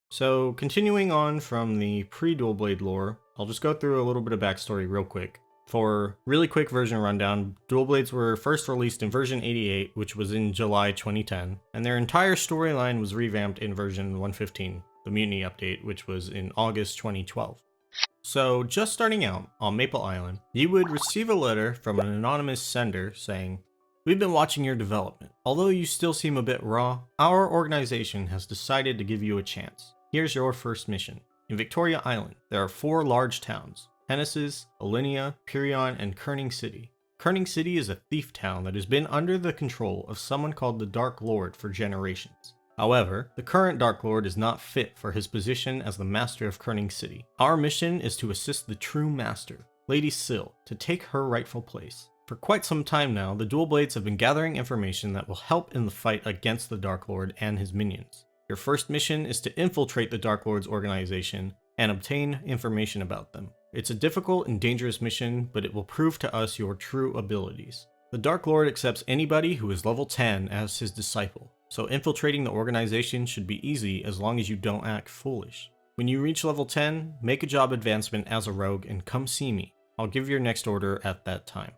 So, continuing on from the pre-Dual Blade lore, I'll just go through a little bit of backstory real quick. For really quick version rundown, Dual Blades were first released in version 88, which was in July 2010, and their entire storyline was revamped in version 115, the Mutiny update, which was in August 2012. So, just starting out on Maple Island, you would receive a letter from an anonymous sender saying, "We've been watching your development. Although you still seem a bit raw, our organization has decided to give you a chance. Here's your first mission. In Victoria Island, there are 4 large towns: Hennesses, Ellinia, Pirion, and Kerning City. Kerning City is a thief town that has been under the control of someone called the Dark Lord for generations. However, the current Dark Lord is not fit for his position as the master of Kerning City. Our mission is to assist the true master, Lady Syl, to take her rightful place. For quite some time now, the Dual Blades have been gathering information that will help in the fight against the Dark Lord and his minions. Your first mission is to infiltrate the Dark Lord's organization and obtain information about them. It's a difficult and dangerous mission, but it will prove to us your true abilities. The Dark Lord accepts anybody who is level 10 as his disciple, so infiltrating the organization should be easy as long as you don't act foolish. When you reach level 10, make a job advancement as a rogue and come see me. I'll give your next order at that time.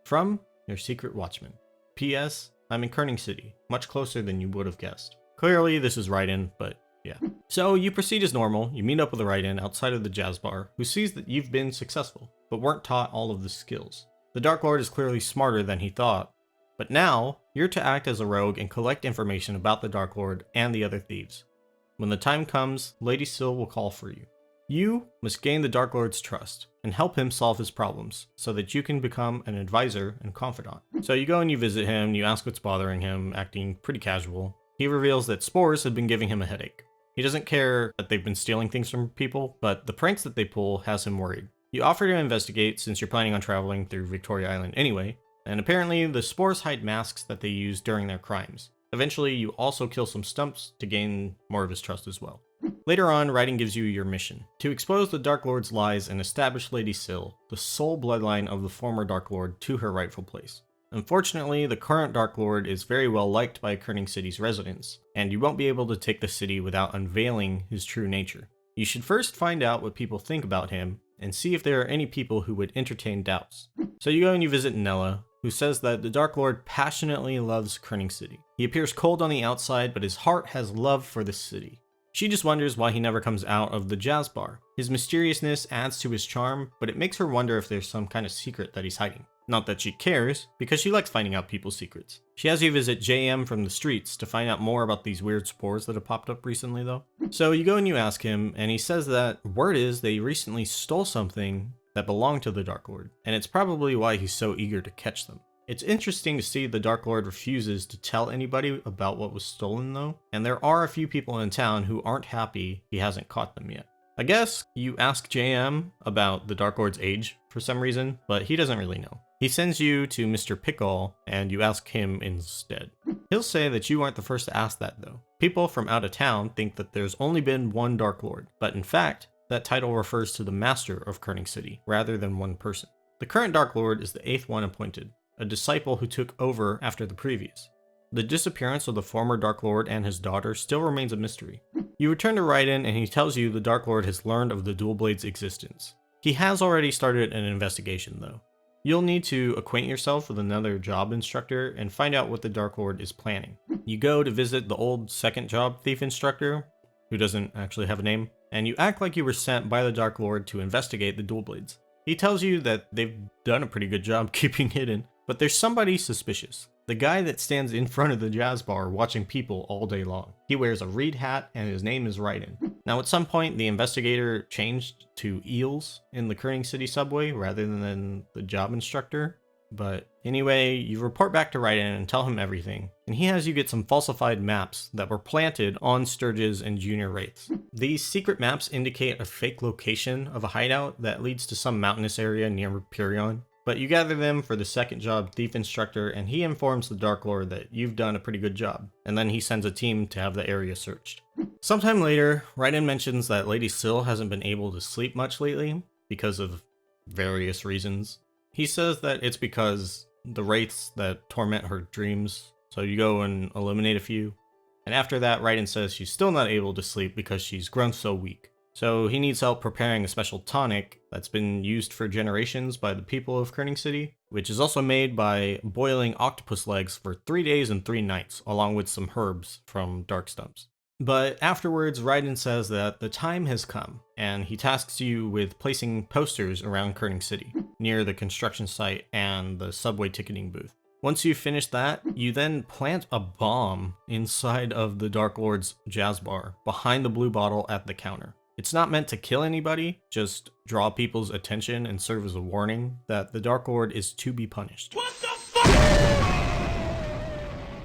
From your secret watchman. P.S. I'm in Kerning City, much closer than you would have guessed." Clearly this is Ryden, but yeah. So you proceed as normal, you meet up with Ryden outside of the jazz bar, who sees that you've been successful, but weren't taught all of the skills. The Dark Lord is clearly smarter than he thought, but now you're to act as a rogue and collect information about the Dark Lord and the other thieves. When the time comes, Lady Syl will call for you. You must gain the Dark Lord's trust and help him solve his problems so that you can become an advisor and confidant. So you go and you visit him, you ask what's bothering him, acting pretty casual. He reveals that spores have been giving him a headache. He doesn't care that they've been stealing things from people, but the pranks that they pull has him worried. You offer to investigate since you're planning on traveling through Victoria Island anyway, and apparently the spores hide masks that they use during their crimes. Eventually, you also kill some stumps to gain more of his trust as well. Later on, Ryden gives you your mission: to expose the Dark Lord's lies and establish Lady Syl, the sole bloodline of the former Dark Lord, to her rightful place. Unfortunately, the current Dark Lord is very well liked by Kerning City's residents, and you won't be able to take the city without unveiling his true nature. You should first find out what people think about him, and see if there are any people who would entertain doubts. So you go and you visit Nella, who says that the Dark Lord passionately loves Kerning City. He appears cold on the outside, but his heart has love for the city. She just wonders why he never comes out of the jazz bar. His mysteriousness adds to his charm, but it makes her wonder if there's some kind of secret that he's hiding. Not that she cares, because she likes finding out people's secrets. She has you visit JM from the streets to find out more about these weird spores that have popped up recently though. So you go and you ask him, and he says that word is they recently stole something that belonged to the Dark Lord, and it's probably why he's so eager to catch them. It's interesting to see the Dark Lord refuses to tell anybody about what was stolen though, and there are a few people in town who aren't happy he hasn't caught them yet. I guess you ask JM about the Dark Lord's age for some reason, but he doesn't really know. He sends you to Mr. Pickle, and you ask him instead. He'll say that you aren't the first to ask that though. People from out of town think that there's only been one Dark Lord, but in fact, that title refers to the master of Kerning City, rather than one person. The current Dark Lord is the 8th one appointed, a disciple who took over after the previous. The disappearance of the former Dark Lord and his daughter still remains a mystery. You return to Ryden, and he tells you the Dark Lord has learned of the Dual Blade's existence. He has already started an investigation though. You'll need to acquaint yourself with another job instructor and find out what the Dark Lord is planning. You go to visit the old second job thief instructor, who doesn't actually have a name, and you act like you were sent by the Dark Lord to investigate the Dual Blades. He tells you that they've done a pretty good job keeping hidden, but there's somebody suspicious. The guy that stands in front of the jazz bar watching people all day long. He wears a reed hat and his name is Ryden. Now at some point the investigator changed to eels in the Kerning City subway rather than the job instructor. But anyway, you report back to Ryden and tell him everything, and he has you get some falsified maps that were planted on Sturges and Junior Wraiths. These secret maps indicate a fake location of a hideout that leads to some mountainous area near Pirion. But you gather them for the second job thief instructor, and he informs the Dark Lord that you've done a pretty good job, and then he sends a team to have the area searched. Sometime later, Ryden mentions that Lady Syl hasn't been able to sleep much lately because of various reasons. He says that it's because the wraiths that torment her dreams, so you go and eliminate a few. And after that, Ryden says she's still not able to sleep because she's grown so weak. So he needs help preparing a special tonic that's been used for generations by the people of Kerning City, which is also made by boiling octopus legs for 3 days and 3 nights, along with some herbs from dark stumps. But afterwards, Ryden says that the time has come, and he tasks you with placing posters around Kerning City, near the construction site and the subway ticketing booth. Once you finish that, you then plant a bomb inside of the Dark Lord's jazz bar, behind the blue bottle at the counter. It's not meant to kill anybody, just draw people's attention and serve as a warning that the Dark Lord is to be punished. What the fuck?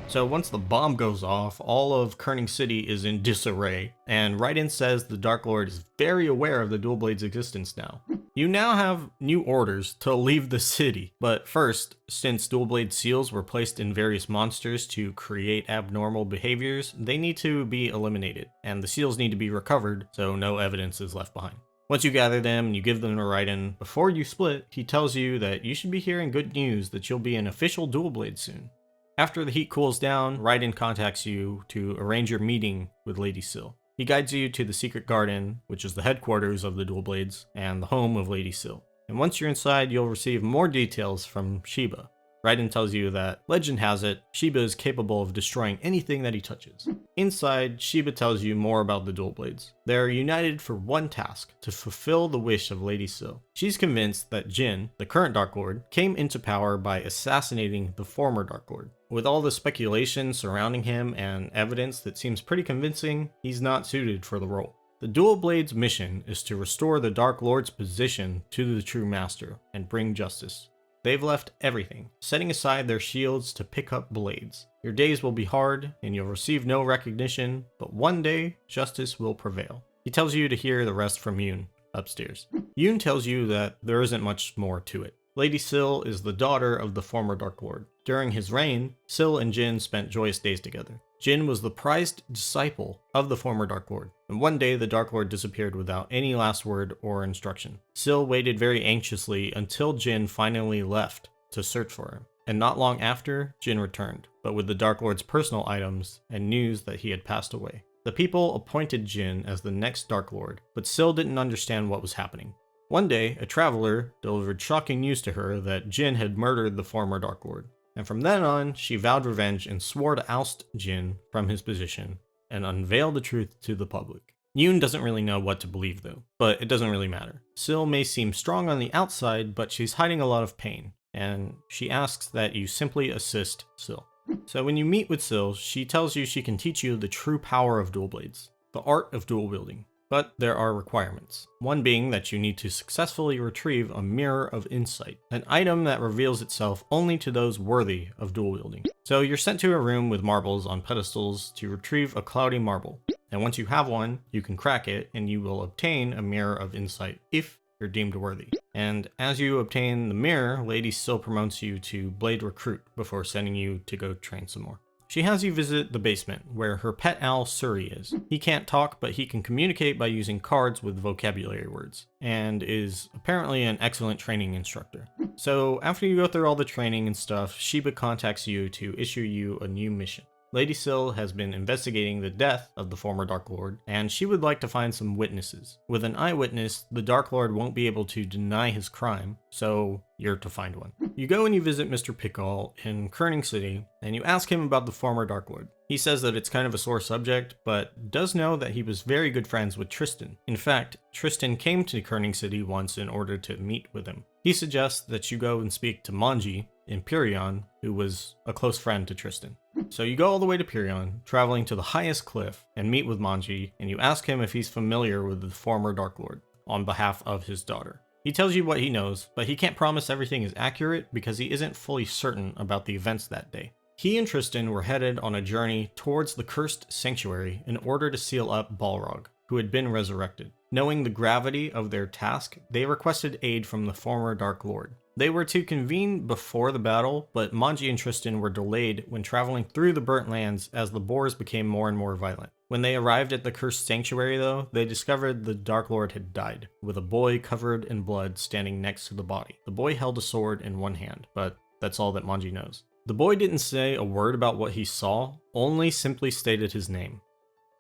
So once the bomb goes off, all of Kerning City is in disarray, and Ryden says the Dark Lord is very aware of the Dual Blade's existence now. You now have new orders to leave the city, but first, since Dual Blade seals were placed in various monsters to create abnormal behaviors, they need to be eliminated, and the seals need to be recovered so no evidence is left behind. Once you gather them and you give them to Ryden, before you split, he tells you that you should be hearing good news that you'll be an official Dual Blade soon. After the heat cools down, Ryden contacts you to arrange your meeting with Lady Syl. He guides you to the secret garden, which is the headquarters of the Dual Blades and the home of Lady Syl. And once you're inside, you'll receive more details from Sheba. Ryden tells you that, legend has it, Sheba is capable of destroying anything that he touches. Inside, Sheba tells you more about the Dual Blades. They are united for one task, to fulfill the wish of Lady Syl. She's convinced that Jin, the current Dark Lord, came into power by assassinating the former Dark Lord. With all the speculation surrounding him and evidence that seems pretty convincing, he's not suited for the role. The Dual Blades' mission is to restore the Dark Lord's position to the true master and bring justice. They've left everything, setting aside their shields to pick up blades. Your days will be hard, and you'll receive no recognition, but one day, justice will prevail. He tells you to hear the rest from Yoon, upstairs. Yoon tells you that there isn't much more to it. Lady Syl is the daughter of the former Dark Lord. During his reign, Syl and Jin spent joyous days together. Jin was the prized disciple of the former Dark Lord, and one day the Dark Lord disappeared without any last word or instruction. Syl waited very anxiously until Jin finally left to search for him, and not long after, Jin returned, but with the Dark Lord's personal items and news that he had passed away. The people appointed Jin as the next Dark Lord, but Syl didn't understand what was happening. One day, a traveler delivered shocking news to her that Jin had murdered the former Dark Lord. And from then on, she vowed revenge and swore to oust Jin from his position and unveil the truth to the public. Yoon doesn't really know what to believe though, but it doesn't really matter. Syl may seem strong on the outside, but she's hiding a lot of pain, and she asks that you simply assist Syl. So when you meet with Syl, she tells you she can teach you the true power of Dual Blades, the art of dual wielding. But there are requirements, one being that you need to successfully retrieve a Mirror of Insight, an item that reveals itself only to those worthy of dual wielding. So you're sent to a room with marbles on pedestals to retrieve a cloudy marble, and once you have one, you can crack it and you will obtain a Mirror of Insight if you're deemed worthy. And as you obtain the mirror, Lady Syl promotes you to Blade Recruit before sending you to go train some more. She has you visit the basement, where her pet owl Suri is. He can't talk, but he can communicate by using cards with vocabulary words, and is apparently an excellent training instructor. So after you go through all the training and stuff, Sheba contacts you to issue you a new mission. Lady Syl has been investigating the death of the former Dark Lord, and she would like to find some witnesses. With an eyewitness, the Dark Lord won't be able to deny his crime, so you're to find one. You go and you visit Mr. Pickall in Kerning City, and you ask him about the former Dark Lord. He says that it's kind of a sore subject, but does know that he was very good friends with Tristan. In fact, Tristan came to Kerning City once in order to meet with him. He suggests that you go and speak to Manji in Pyrrhion, who was a close friend to Tristan. So you go all the way to Pyrrhion, traveling to the highest cliff, and meet with Manji, and you ask him if he's familiar with the former Dark Lord, on behalf of his daughter. He tells you what he knows, but he can't promise everything is accurate because he isn't fully certain about the events that day. He and Tristan were headed on a journey towards the cursed sanctuary in order to seal up Balrog, who had been resurrected. Knowing the gravity of their task, they requested aid from the former Dark Lord. They were to convene before the battle, but Manji and Tristan were delayed when traveling through the burnt lands as the boars became more and more violent. When they arrived at the cursed sanctuary though, they discovered the Dark Lord had died, with a boy covered in blood standing next to the body. The boy held a sword in one hand, but that's all that Manji knows. The boy didn't say a word about what he saw, only simply stated his name,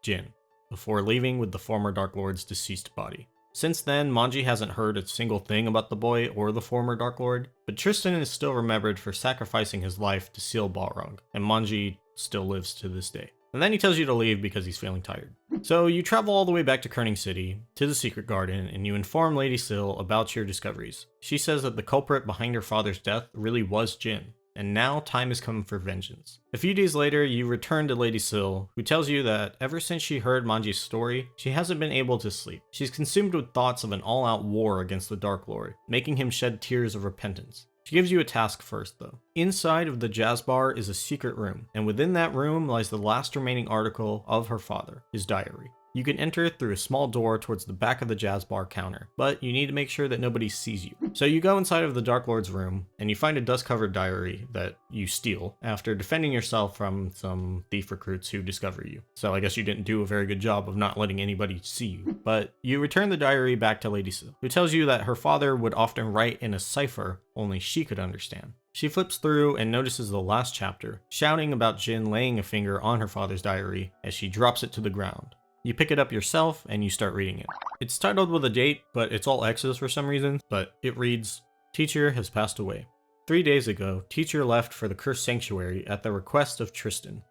Jin, before leaving with the former Dark Lord's deceased body. Since then, Manji hasn't heard a single thing about the boy or the former Dark Lord, but Tristan is still remembered for sacrificing his life to seal Balrog, and Manji still lives to this day. And then he tells you to leave because he's feeling tired. So you travel all the way back to Kerning City, to the Secret Garden, and you inform Lady Syl about your discoveries. She says that the culprit behind her father's death really was Jin, and now time has come for vengeance. A few days later, you return to Lady Syl, who tells you that ever since she heard Manji's story, she hasn't been able to sleep. She's consumed with thoughts of an all-out war against the Dark Lord, making him shed tears of repentance. She gives you a task first, though. Inside of the jazz bar is a secret room, and within that room lies the last remaining article of her father, his diary. You can enter through a small door towards the back of the jazz bar counter, but you need to make sure that nobody sees you. So you go inside of the Dark Lord's room, and you find a dust-covered diary that you steal after defending yourself from some thief recruits who discover you. So I guess you didn't do a very good job of not letting anybody see you. But you return the diary back to Lady Syl, who tells you that her father would often write in a cipher only she could understand. She flips through and notices the last chapter, shouting about Jin laying a finger on her father's diary as she drops it to the ground. You pick it up yourself and you start reading it. It's titled with a date, but it's all X's for some reason, but it reads, "Teacher has passed away. 3 days ago, teacher left for the cursed sanctuary at the request of Tristan.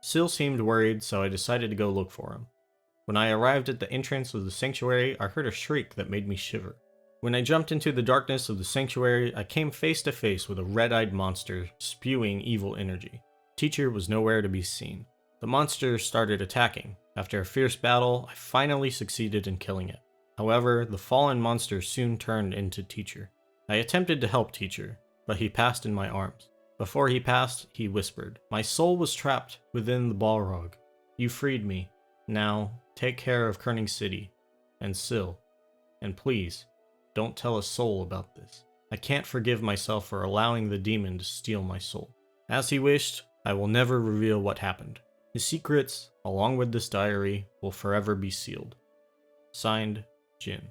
Syl seemed worried, so I decided to go look for him. When I arrived at the entrance of the sanctuary, I heard a shriek that made me shiver. When I jumped into the darkness of the sanctuary, I came face to face with a red-eyed monster spewing evil energy. Teacher was nowhere to be seen. The monster started attacking. After a fierce battle, I finally succeeded in killing it. However, the fallen monster soon turned into Teacher. I attempted to help Teacher, but he passed in my arms. Before he passed, he whispered, 'My soul was trapped within the Balrog. You freed me. Now, take care of Kerning City and Syl. And please, don't tell a soul about this. I can't forgive myself for allowing the demon to steal my soul.' As he wished, I will never reveal what happened. His secrets, along with this diary, will forever be sealed. Signed, Jin."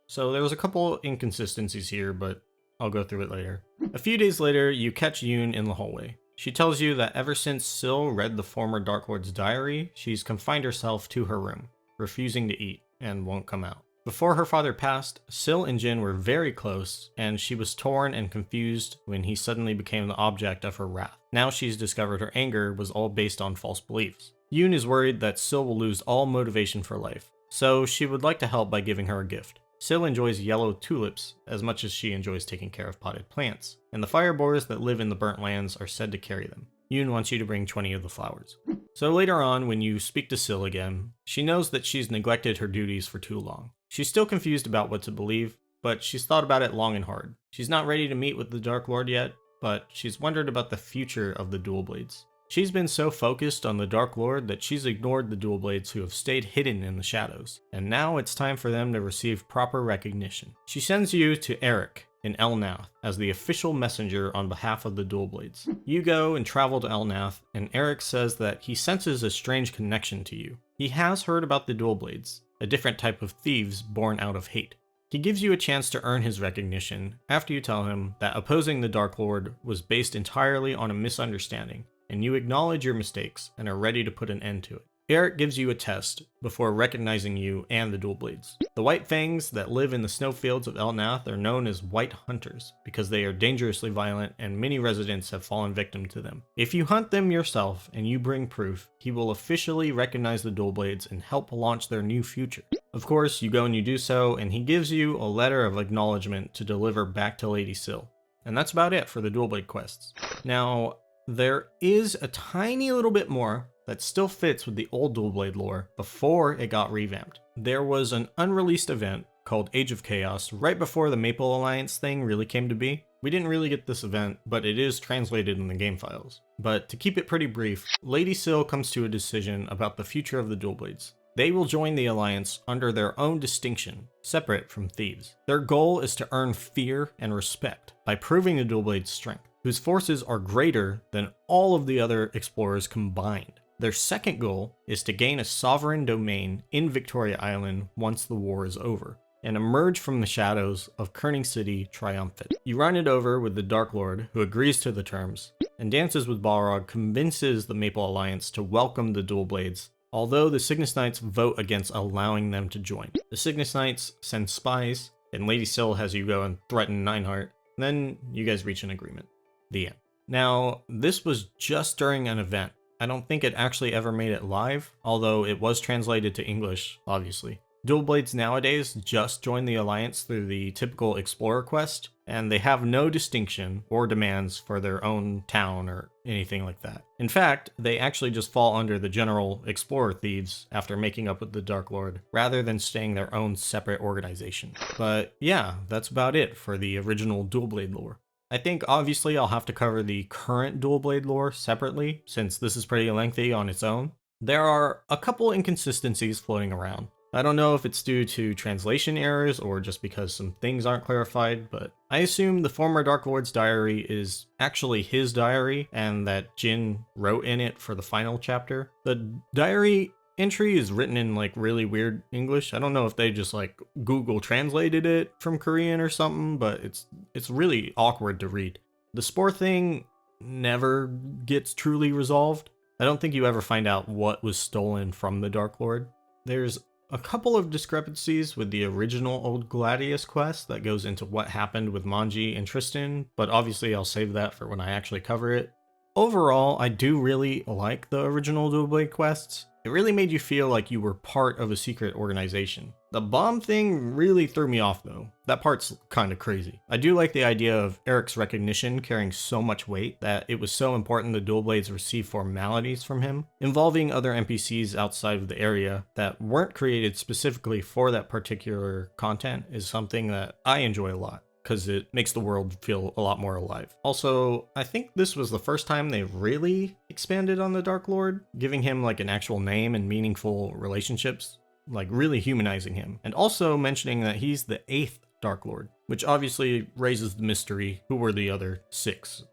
So there was a couple inconsistencies here, but I'll go through it later. A few days later, you catch Yoon in the hallway. She tells you that ever since Syl read the former Dark Lord's diary, she's confined herself to her room, refusing to eat, and won't come out. Before her father passed, Syl and Jin were very close, and she was torn and confused when he suddenly became the object of her wrath. Now she's discovered her anger was all based on false beliefs. Yoon is worried that Syl will lose all motivation for life, so she would like to help by giving her a gift. Syl enjoys yellow tulips as much as she enjoys taking care of potted plants, and the fire boars that live in the burnt lands are said to carry them. Yoon wants you to bring 20 of the flowers. So later on, when you speak to Syl again, she knows that she's neglected her duties for too long. She's still confused about what to believe, but she's thought about it long and hard. She's not ready to meet with the Dark Lord yet, but she's wondered about the future of the Dual Blades. She's been so focused on the Dark Lord that she's ignored the Dual Blades who have stayed hidden in the shadows, and now it's time for them to receive proper recognition. She sends you to Eric in Elnath as the official messenger on behalf of the Dual Blades. You go and travel to Elnath, and Eric says that he senses a strange connection to you. He has heard about the Dual Blades, a different type of thieves born out of hate. He gives you a chance to earn his recognition after you tell him that opposing the Dark Lord was based entirely on a misunderstanding, and you acknowledge your mistakes and are ready to put an end to it. Eric gives you a test before recognizing you and the Dual Blades. The White Fangs that live in the snowfields of Elnath are known as White Hunters because they are dangerously violent and many residents have fallen victim to them. If you hunt them yourself and you bring proof, he will officially recognize the Dual Blades and help launch their new future. Of course, you go and you do so, and he gives you a letter of acknowledgement to deliver back to Lady Syl. And that's about it for the Dual Blade quests. Now, there is a tiny little bit more that still fits with the old Dual Blade lore before it got revamped. There was an unreleased event called Age of Chaos right before the Maple Alliance thing really came to be. We didn't really get this event, but it is translated in the game files. But to keep it pretty brief, Lady Syl comes to a decision about the future of the Dual Blades. They will join the Alliance under their own distinction, separate from thieves. Their goal is to earn fear and respect by proving the Dual Blades' strength, whose forces are greater than all of the other explorers combined. Their second goal is to gain a sovereign domain in Victoria Island once the war is over. and emerge from the shadows of Kerning City triumphant. You run it over with the Dark Lord, who agrees to the terms, and dances with Balrog, convinces the Maple Alliance to welcome the Dual Blades, although the Cygnus Knights vote against allowing them to join. The Cygnus Knights send spies, and Lady Syl has you go and threaten Nineheart, and then you guys reach an agreement. The end. Now, this was just during an event. I don't think it actually ever made it live, although it was translated to English, obviously. Dual Blades nowadays just join the Alliance through the typical Explorer quest, and they have no distinction or demands for their own town or anything like that. In fact, they actually just fall under the general Explorer thieves after making up with the Dark Lord, rather than staying their own separate organization. But yeah, that's about it for the original Dual Blade lore. I think obviously I'll have to cover the current Dual Blade lore separately, since this is pretty lengthy on its own. There are a couple inconsistencies floating around. I don't know if it's due to translation errors or just because some things aren't clarified, but I assume the former Dark Lord's diary is actually his diary and that Jin wrote in it for the final chapter. The diary entry is written in like really weird English. I don't know if they just like Google translated it from Korean or something, but it's really awkward to read. The spore thing never gets truly resolved. I don't think you ever find out what was stolen from the Dark Lord. There's a couple of discrepancies with the original Old Gladius quest that goes into what happened with Manji and Tristan, but obviously I'll save that for when I actually cover it. Overall, I do really like the original Dual Blade quests. It really made you feel like you were part of a secret organization. The bomb thing really threw me off though. That part's kinda crazy. I do like the idea of Eric's recognition carrying so much weight that it was so important the Dual Blades receive formalities from him, involving other NPCs outside of the area that weren't created specifically for that particular content is something that I enjoy a lot, because it makes the world feel a lot more alive. Also, I think this was the first time they really expanded on the Dark Lord, giving him like an actual name and meaningful relationships, like really humanizing him, and also mentioning that he's the 8th Dark Lord, which obviously raises the mystery, who were the other 6?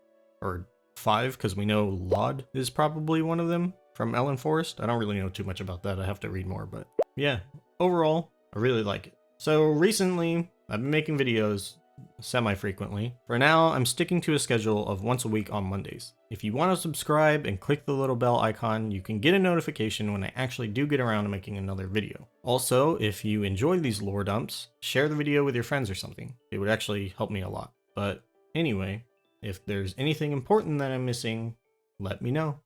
Or 5, because we know Laud is probably one of them from Ellen Forest. I don't really know too much about that, I have to read more, but yeah, overall, I really like it. So recently, I've been making videos semi-frequently. For now, I'm sticking to a schedule of once a week on Mondays. If you want to subscribe and click the little bell icon, you can get a notification when I actually do get around to making another video. Also, if you enjoy these lore dumps, share the video with your friends or something. It would actually help me a lot. But anyway, if there's anything important that I'm missing, let me know.